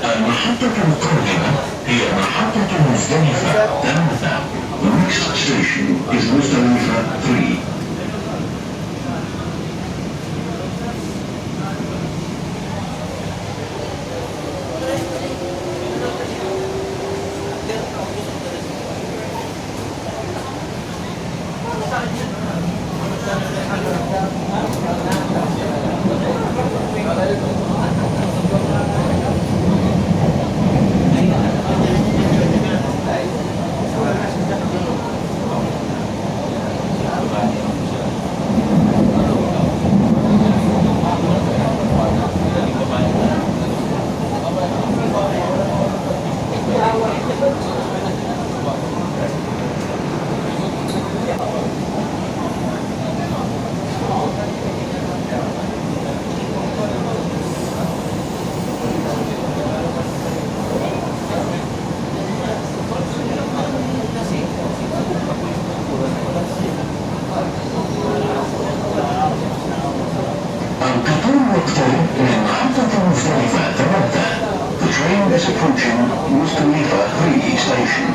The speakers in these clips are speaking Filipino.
المحطة القادمة هي محطة مزدلفة 3. The next station is Muzdalifa 3. القطار يقترب من محطة مزدلفة 3. The train is approaching Muzdalifa 3 station.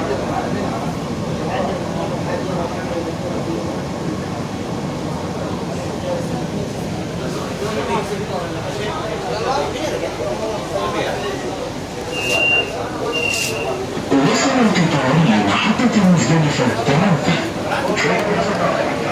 وصل القطار لمحطة مزدلفة 3. The train has arrived.